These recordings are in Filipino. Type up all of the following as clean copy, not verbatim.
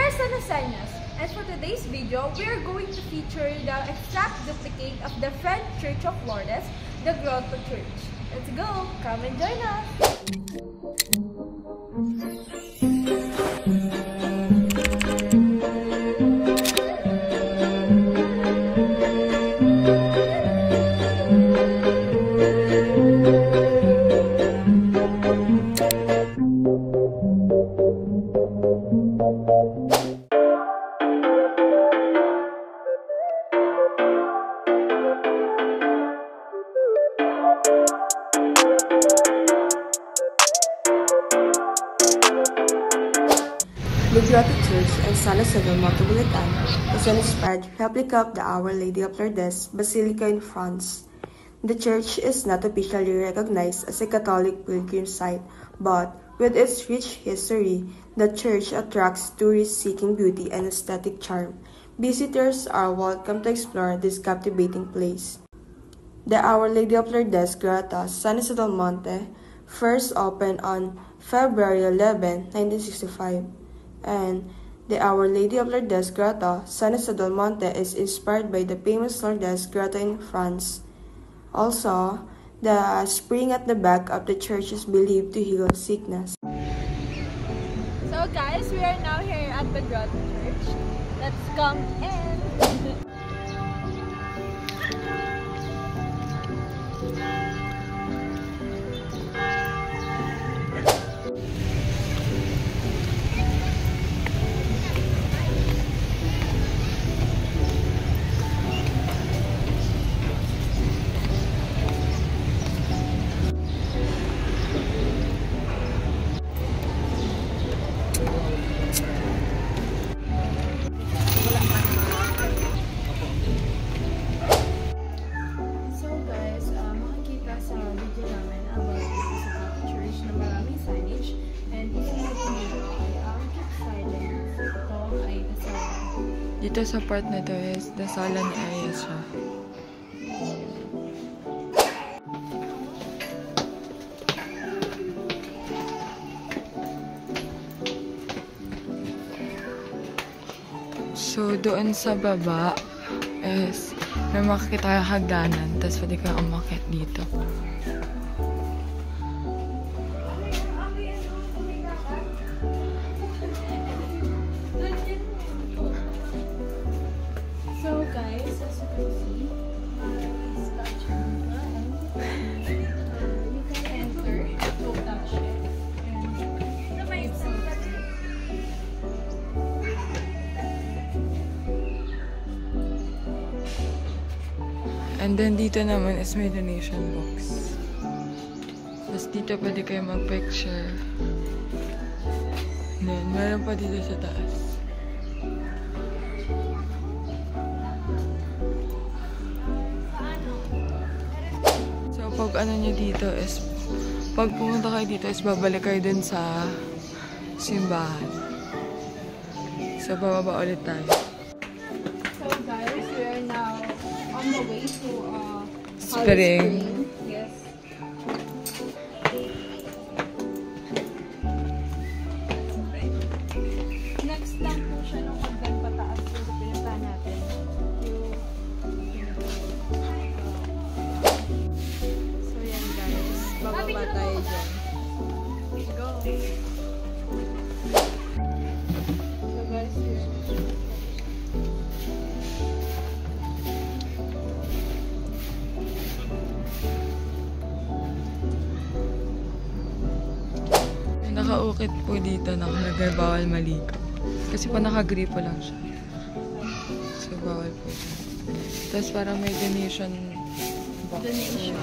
are Sanaseñas, and for today's video, we are going to feature the exact duplicate of the French Church of Lourdes, the Grotto Church. Let's go! Come and join us! The Grotto Church in San Jose del Monte, Bulacan is an inspired replica of the Our Lady of Lourdes Basilica in France. The church is not officially recognized as a Catholic pilgrim site, but with its rich history, the church attracts tourists seeking beauty and aesthetic charm. Visitors are welcome to explore this captivating place. The Our Lady of Lourdes Grotto, San Jose del Monte, first opened on February 11, 1965. And the Our Lady of Lourdes Grotto, San Jose del Monte, is inspired by the famous Lourdes Grotto in France. Also, the spring at the back of the church is believed to heal sickness. So guys, we are now here at the Grotto Church. Let's come in! Dito sa part na to is dasalan area siya. So doon sa baba is may makikita yung hagdanan, tapos pwede kang umakyat dito. So guys, as you can see, statue and you can enter, don't touch it. And then dito naman is may donation box. Tapos dito pwede kayo mag-picture. Then meron pa dito sa taas. Pag ano nyo dito is, pag pumunta kayo dito is babalik kayo dun sa simbahan. So, bababa ulit tayo. So guys, we are now on the way to Spring. Yes. Next lang po siya nung hagdan pataas yung pinunta natin. Bababa tayo dyan. Let's go! So guys, here. Nakaukit po dito, nakalagay bawal maligo. Kasi po nakagripo lang siya. So bawal po siya. Tapos parang may donation box. Donation.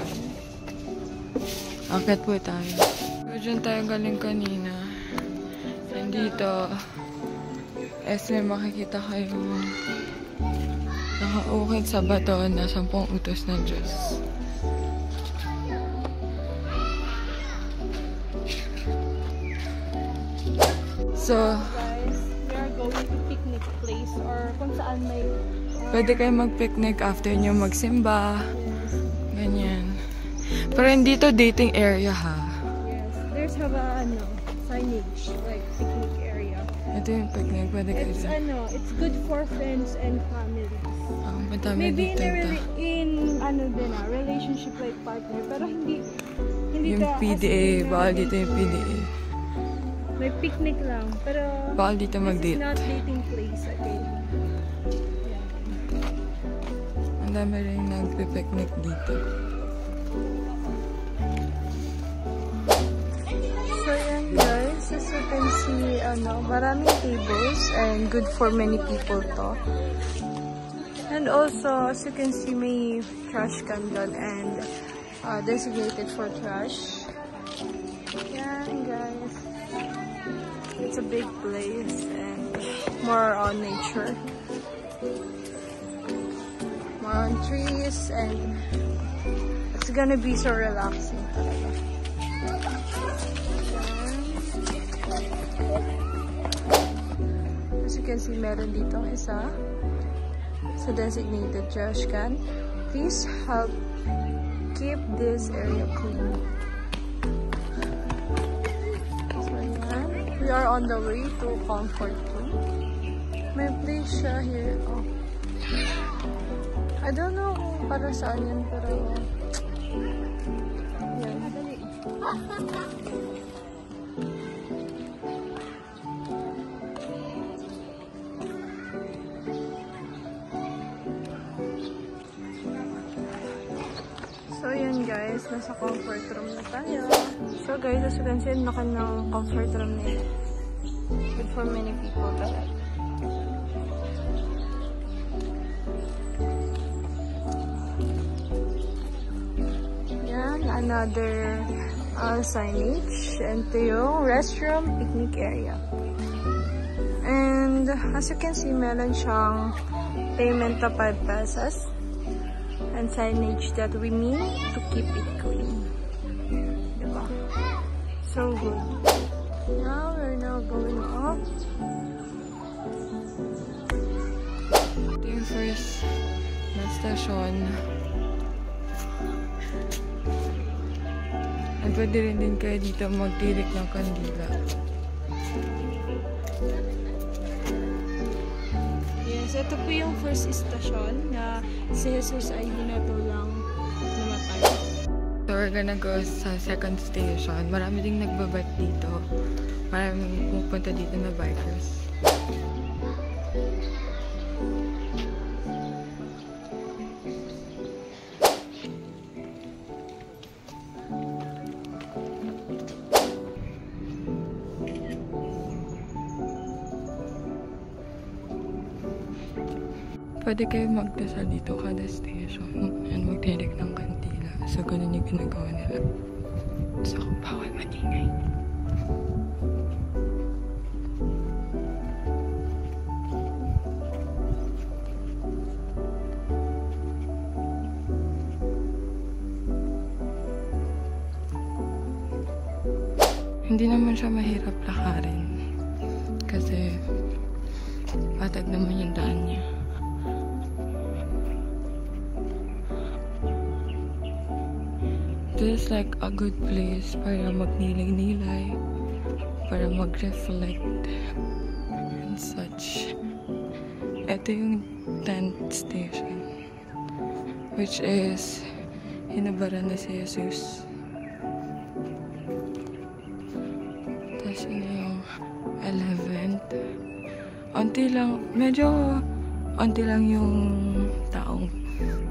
Akit po tayo. So, dyan tayo galing kanina. And dito, may makikita kayo nakaukit sa bato na 10 utos ng Diyos. So, Guys, we are going to picnic place or kung saan may pwede kayo mag-picnic after nyo magsimba. Ganyan. Pero hindi to dating area ha. Yes, there's have a signage like picnic area. Ito yung picnic. Pwede kayo It's dyan. it's good for friends and families. Madami Maybe dito. in relationship like partner, pero hindi Yung ka PDA. Bawal dito yung PDA. may picnic lang, pero Bawal dito this is mag-date. not dating place, okay? Ang dami rin nagpe-picnic dito. So yan guys, as you can see, maraming tables and good for many people to. And also, as you can see, may trash can doon and designated for trash. Yan guys. It's a big place and more on nature. More on trees and it's gonna be so relaxing talaga. As you can see, meron ditong isa sa designated trash can. Please help keep this area clean. So yan, we are on the way to Comfort Room. May place siya here. Oh. I don't know kung para saan yan, pero yan. So yun guys, nasa comfort room na tayo. So guys, as you can see, laki ng comfort room na yun. Good for many people talaga. Yan, another signage. And ito yung restroom picnic area. And as you can see, meron siyang payment to 5 pesos. And signage that we need to keep it clean. Diba? So good. Now we're going up. Ito yung first na station. At pwede rin din kayo dito magtirik ng kandila. Yes, ito po yung first station na si Jesus ay hinatulang namatay. So we're gonna go sa second station. Marami ding nagbabike dito. Maraming pupunta dito na bikers. Pwede kayo magdasal dito kada station and magtirik ng kandila. So, ganun yung ginagawa nila. So, bawal matingay. Hindi naman siya mahirap lakarin. Kasi, patag naman yung daan niya. This is like a good place para magnilig-nilay, para mag-reflect, and such. Ito yung tent station, which is hinabaran na si Jesus. Tapos yun yung 11th. Medyo onti lang yung taong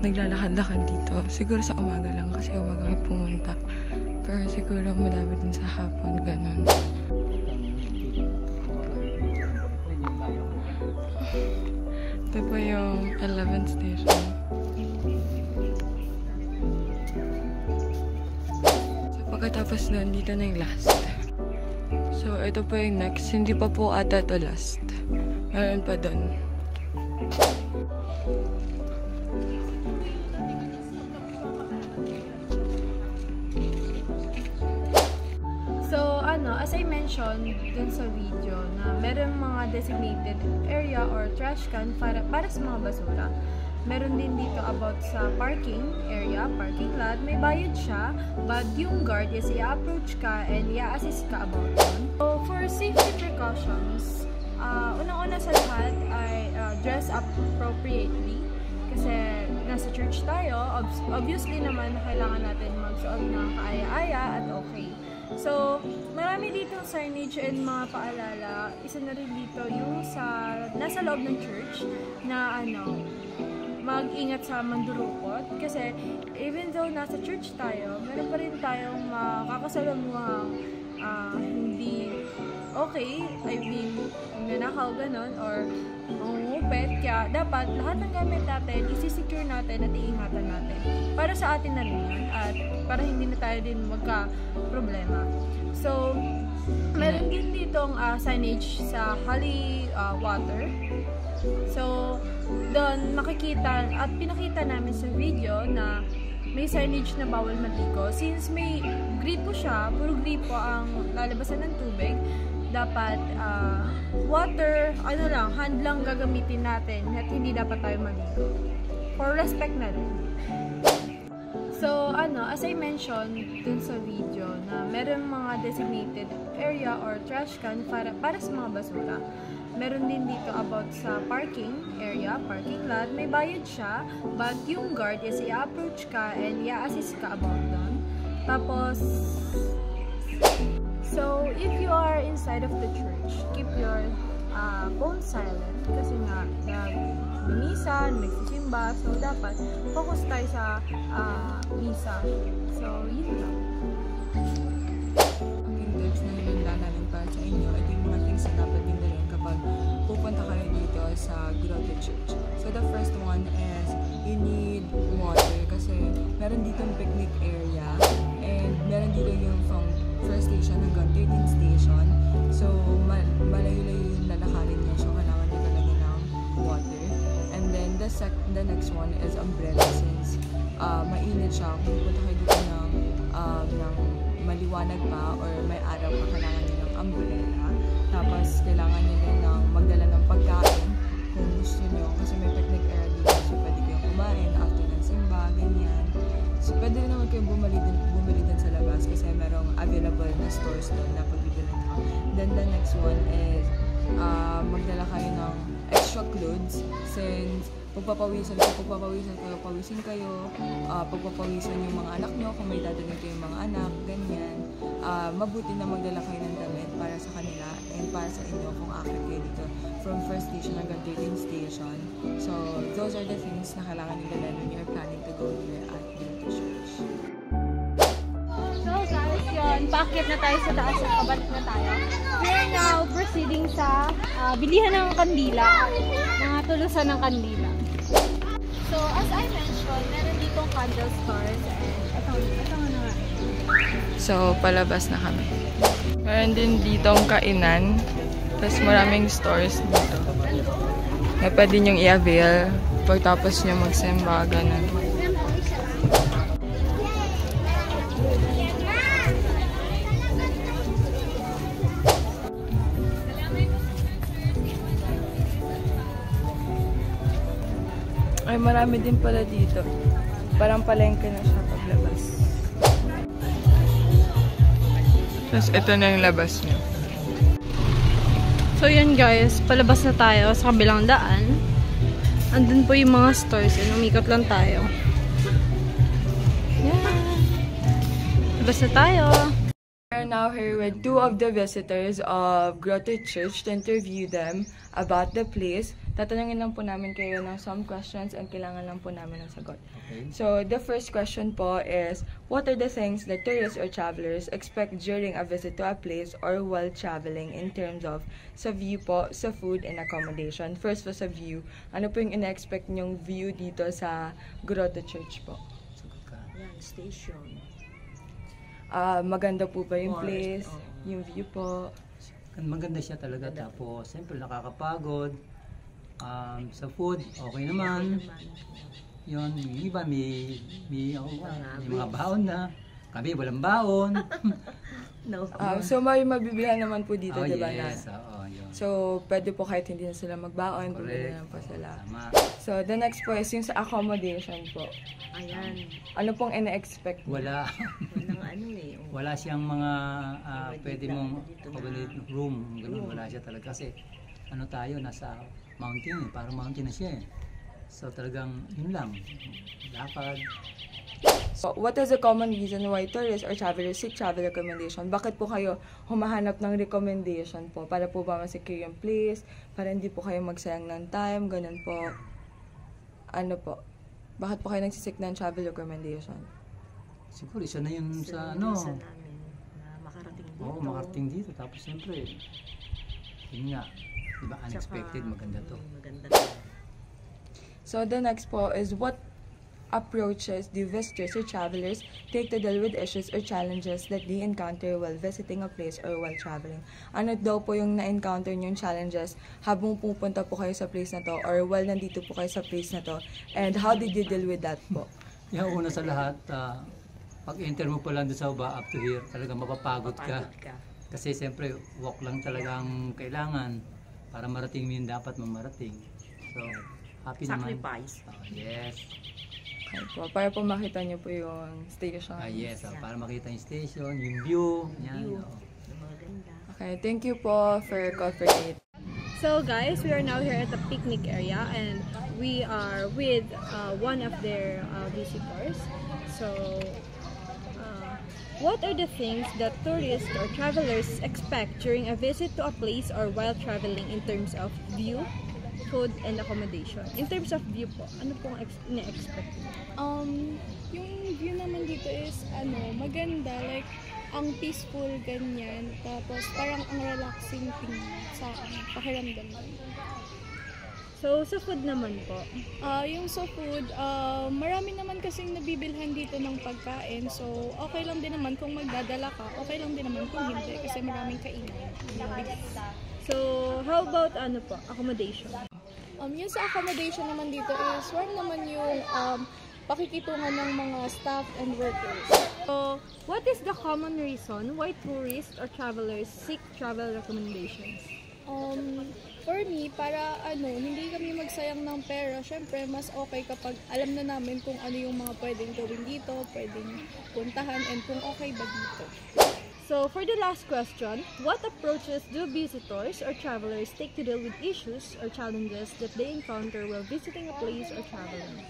naglalakad-lakad dito. Siguro sa umaga lang kasi umaga kami pumunta. Pero siguro madami din sa hapon, ganun. Ito po yung 11th station. So pagkatapos nun, dito na yung last. So ito po yung next. Hindi pa po ata ito last. Meron pa dun. As I mentioned dun sa video na meron mga designated area or trash can para sa mga basura. Meron din dito about sa parking area, parking lot. May bayad siya, but yung guard is i-approach ka and i-assist ka about yun. So, for safety precautions, unang-una sa lahat ay dress appropriately. Kasi nasa church tayo, obviously naman kailangan natin magsuot ng kaaya-aya at okay. So, marami dito signage and mga paalala. Isa na rin dito yung nasa loob ng church na mag-ingat sa mandurukot. Kasi even though nasa church tayo, meron pa rin tayong makakasalamuhang hindi okay. I mean, nanakaw ganon or mangungupit. Kaya dapat lahat ng gamit natin, isi-secure natin at iingatan natin. Para sa atin na rin yun at para hindi na tayo din magka-problema. So, meron din ditong signage sa Holy Water. So, doon makikita at pinakita namin sa video na may signage na bawal maligo. Since may gripo siya, puro gripo ang lalabasan ng tubig, dapat water, hand lang gagamitin natin at hindi dapat tayo maligo. For respect na rin. So, as I mentioned dun sa video na meron mga designated area or trash can para sa mga basura. Meron din dito about sa parking area, parking lot. May bayad siya, but yung guard is i-approach ka and i-assist ka about doon. Tapos, so, if you are inside of the church, keep your phone silent kasi nga misa, nagsisimba, so dapat focus tayo sa misa. So, yun lang. Ang tips na hinanda namin para sa inyo ay yung mga things na dapat din rin kapag pupunta kayo dito sa Grotto Church. So, the first one is you need water kasi meron dito yung picnic area and meron dito yung from first station hanggang 13th station. So, malayo-layo yung lalakarin niya. So, kailangan niya talaga ng water. And then, the next one is umbrella since mainit siya. Kung pupunta kayo dito ng maliwanag pa or may araw pa, kailangan niya ng umbrella. Tapos, kailangan niya din ng magdala ng pagkain kung gusto niyo. Kasi may picnic area dito. So, pwede kayong kumain after ng simba, ganyan. So, pwede rin naman kayong bumili din sa labas kasi merong available na stores doon na pagbibili nyo. Then, the next one is magdala kayo ng extra clothes since pagpapawisan kayo, pagpapawisan yung mga anak nyo kung may dadaling kayong mga anak, ganyan. Mabuti na magdala kayo ng damit para sa kanila and para sa inyo kung akit kayo dito from first station hanggang 13th station. So, those are the things na kailangan nyo dala when you're planning to go here at Grotto Church. So guys, yun, paakyat na tayo sa taas at pabalik na tayo. We are now proceeding sa bilihan ng kandila, mga tulusan ng kandila. So, as I mentioned, meron ditong candle stores and ito nga nga. So, palabas na kami. Meron din ditong kainan. Tapos maraming stores dito. Na pwede nyong i-avail pagtapos nyo magsimba, ganun. Ay, marami din pala dito. Parang palengke na siya paglabas. Tapos ito na yung labas niya. So yun guys, palabas na tayo sa kabilang daan. Andun po yung mga stores and umikot lang tayo. Yan. Labas na tayo. We are now here with two of the visitors of Grotto Church to interview them about the place. Tatanungin lang po namin kayo ng some questions and kailangan lang po namin ng sagot. Okay. So, the first question po is, what are the things that tourists or travelers expect during a visit to a place or while traveling in terms of sa view po, sa food and accommodation? First po sa view, ano po yung ina-expect nyong view dito sa Grotto Church po? Yan, station. Maganda po ba yung place? Yung view po? Maganda siya talaga. Tapos, siyempre nakakapagod. Sa food, okay naman. Yun, yung iba may mga baon na. Kami walang baon. No. So may mabibilhan naman po dito, diba? Yes, yun. So pwede po kahit hindi na sila magbaon, bumili na po sila. So the next po is yung sa accommodation po. Ayan. Ano pong ina-expect? Wala. Wala siyang mga pwede mong accommodate room. Ganun, wala siya talaga kasi ano tayo, nasa mountain parang mountain na siya eh. So talagang yun lang, lakad. So, what is the common reason why tourists or travelers seek travel recommendation? Bakit po kayo humahanap ng recommendation po? Para po ba ma-secure yung place? Para hindi po kayo magsayang ng time? Ganun po. Ano po? Bakit po kayo nagsisik ng travel recommendation? Siguro isa na yun sa namin na makarating dito. Oo, makarating dito. Tapos siyempre, yun nga, diba unexpected, maganda to. Maganda to. So, the next po is what approaches do visitors or travelers take to deal with issues or challenges that they encounter while visiting a place or while traveling? Ano daw po yung na-encounter yung challenges habang pupunta po kayo sa place na to or while nandito po kayo sa place na to? And how did you deal with that po? Yung una sa lahat, pag-enter mo pa lang doon sa baba, up to here, talagang mapapagod ka. Kasi siyempre, walk lang talagang kailangan para marating mo yung dapat mamarating. So, happy Sacrifice. naman. Yes. Okay po, para po makita niyo po yung station. Yes, para makita yung station, yung view. Yan. View. Oh. Yung mga ganda. Okay, thank you po for cooperating. So guys, we are now here at the picnic area and we are with one of their visitors. So, what are the things that tourists or travelers expect during a visit to a place or while traveling in terms of view, food, and accommodation? In terms of view po, ano pong ina-expect? Yung view naman dito is maganda, like ang peaceful ganyan, tapos parang ang relaxing tingnan sa pakiramdam ko. So sa food naman po, Yung sa food, marami naman kasing nabibilhan dito ng pagkain, so okay lang din naman kung magdadala ka, okay lang din naman kung hindi kasi maraming kainan. so how about accommodation? Yung sa accommodation naman dito is warm naman yung pakikitungan ng mga staff and workers. So what is the common reason why tourists or travelers seek travel recommendations? For me, para hindi kami magsayang ng pera, syempre mas okay kapag alam na namin kung ano yung mga pwedeng gawin dito, pwedeng puntahan, and kung okay ba dito. So for the last question, what approaches do visitors or travelers take to deal with issues or challenges that they encounter while visiting a place or traveling?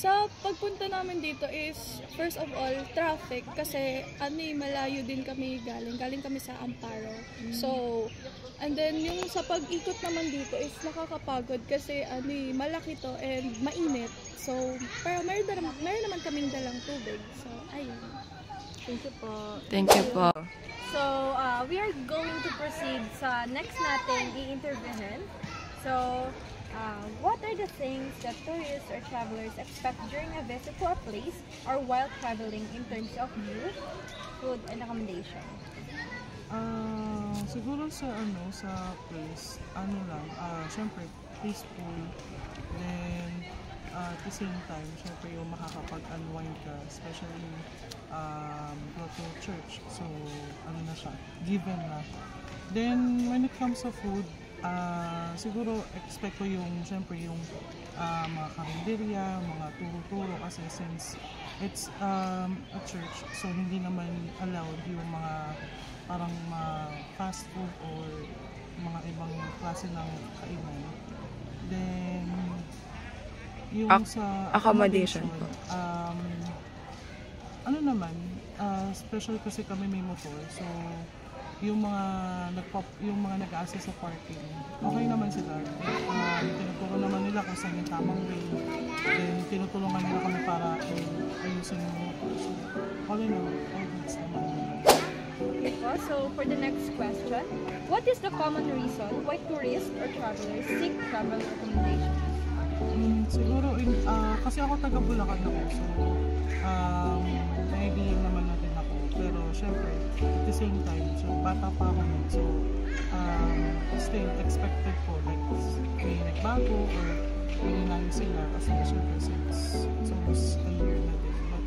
Sa pagpunta namin dito is, first of all, traffic. Kasi malayo din kami galing kami sa Amparo. So, and then yung sa pag-ikot naman dito is nakakapagod kasi malaki to and mainit. So, pero meron naman kaming dalang tubig. So, ayun. Thank you po. Thank you po. So, we are going to proceed sa next natin i-interviewin. So, what are the things that tourists or travelers expect during a visit to a place or while traveling in terms of view, food, and accommodation? Siguro sa place, syempre peaceful, then at the same time, syempre yung makakapag-unwind ka, especially go to church, so na siya, given na. Then when it comes to food, siguro expect ko syempre yung mga karinderya, mga turo-turo kasi since it's a church, so hindi naman allowed yung mga parang fast food or mga ibang klase ng kainan. Then yung sa accommodation po. Special kasi kami may motor, so yung mga nag-a-assist sa parking, okay naman sila. Tinuturo naman nila kung saan yung tamang way. Then tinutulungan nila kami para ayusin yung motor. So, all in all goods naman. So, for the next question, what is the common reason why tourists or travelers seek travel recommendations? Siguro, kasi ako taga Bulacan ako, so naibigan naman natin ako. Pero syempre, at the same time, so bata pa ako nun, so still expected ko, like may nagbago or may ninayo sila kasi syempre since it's almost a year na din. But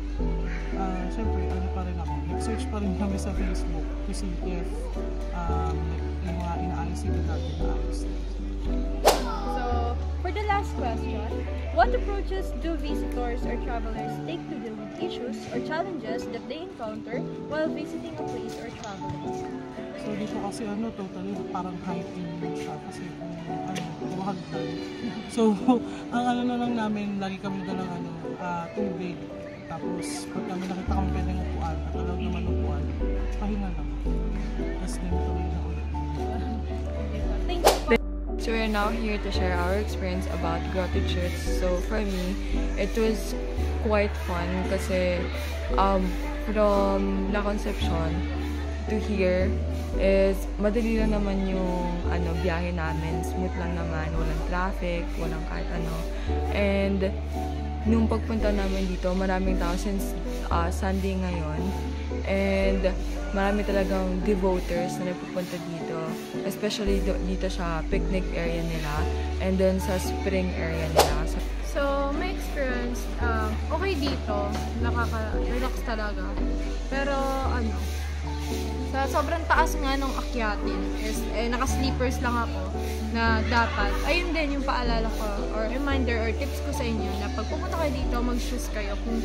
syempre, pa rin ako, nag-search pa rin kami sa Facebook to see if yung mga inaayos sila natin inaayos. So, for the last question, what approaches do visitors or travelers take to deal with issues or challenges that they encounter while visiting a place or traveling? So dito kasi totally parang hiking siya kasi kung hagdan. So ang na lang namin, lagi kami dala ng tubig. Tapos pag kami nakita kami pwedeng upuan at allowed naman upuan, pahinga lang. Tapos din tuloy na ulit. So we're now here to share our experience about Grotto Church. So for me, it was quite fun kasi from La Concepcion to here is madali lang naman yung biyahe namin. Smooth lang naman, walang traffic, walang kahit ano. And nung pagpunta namin dito, maraming tao since Sunday ngayon. And marami talagang devoters na nagpupunta dito. Especially dito sa picnic area nila. And then sa spring area nila. So, my experience, okay dito. Nakaka-relax talaga. Pero, sa sobrang taas nga nung akyatin is, naka-sleepers lang ako na dapat, ayun din yung paalala ko or reminder or tips ko sa inyo na pag pupunta kayo dito, mag-shoes kayo kung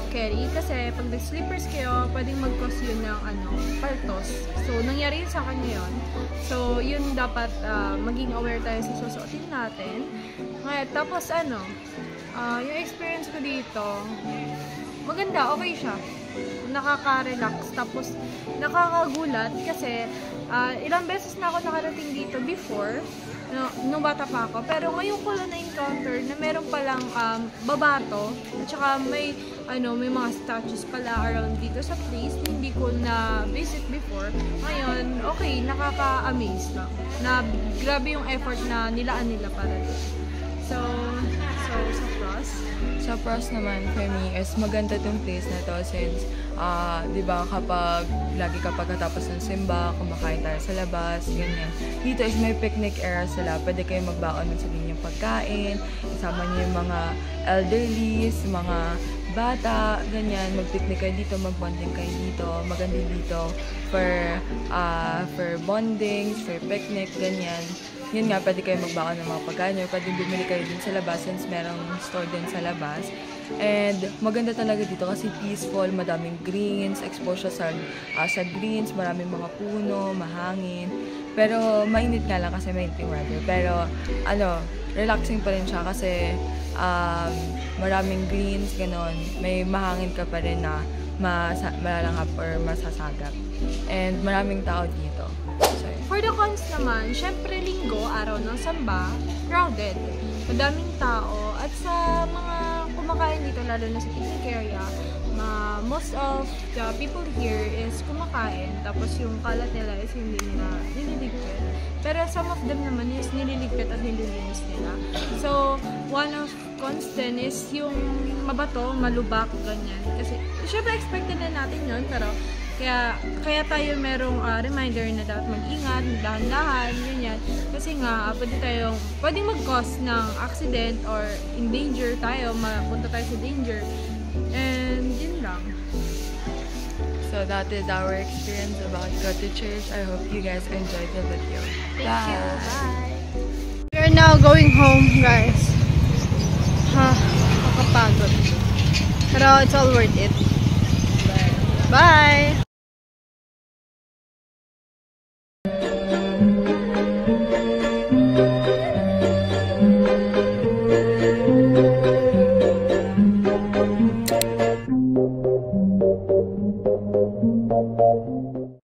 carry. Kasi pag nag-sleepers kayo, pwedeng mag-cause yun ng paltos. So, nangyari yun sa akin ngayon. So, yun dapat maging aware tayo sa susuotin natin. Ngayon, tapos yung experience ko dito, maganda, okay siya. Nakaka-relax. Tapos, nakakagulat kasi ilang beses na ako nakarating dito before, nung bata pa ako. Pero ngayon ko lang na-encounter na meron palang babato at saka may mga statues pala around dito sa place na hindi ko na-visit before. Ngayon, okay, nakaka-amaze lang. Na grabe yung effort na nilaan nila para dito. So sa pros naman for me is maganda tong place na to since di ba kapag lagi pagkatapos ng simba, kumakain tayo sa labas, ganyan. Dito is may picnic area sila. Pwede kayo magbaon ng sarili niyong pagkain, isama niyo yung mga elderlies, mga bata, ganyan. Mag-picnic kayo dito, mag-bonding kayo dito. Maganda dito for bondings, for picnic, ganyan. Yun nga, pwede kayo magbaon ng mga pagkain nyo. Pwede bumili kayo din sa labas since merong store din sa labas. And maganda talaga dito kasi peaceful, madaming greens, exposure sa greens, maraming mga puno, mahangin. Pero mainit nga lang kasi mainit yung weather. Pero relaxing pa rin siya kasi maraming greens, ganon. May mahangin ka pa rin na malalanghap or masasagap. And maraming tao dito. For the cons naman, syempre linggo, araw ng samba, crowded. Madaming tao at sa mga kumakain dito, lalo na sa picnic area, most of the people here is kumakain, tapos yung kalat nila is hindi nila nililigpit. Pero some of them naman is nililigpit at nililinis nila. So, one of cons din is yung mabato, malubak, ganyan. Kasi, syempre expected na natin yun, pero kaya tayo merong reminder na dapat mag-ingat, dahan-dahan, ganyan. Kasi nga, pwedeng mag-cause ng accident or in danger tayo, mapunta tayo sa danger. And yun lang. So that is our experience about Grotto Church. I hope you guys enjoyed the video. Thank you. Bye. We are now going home, guys. Nakakapagod. Pero it's all worth it. Bye.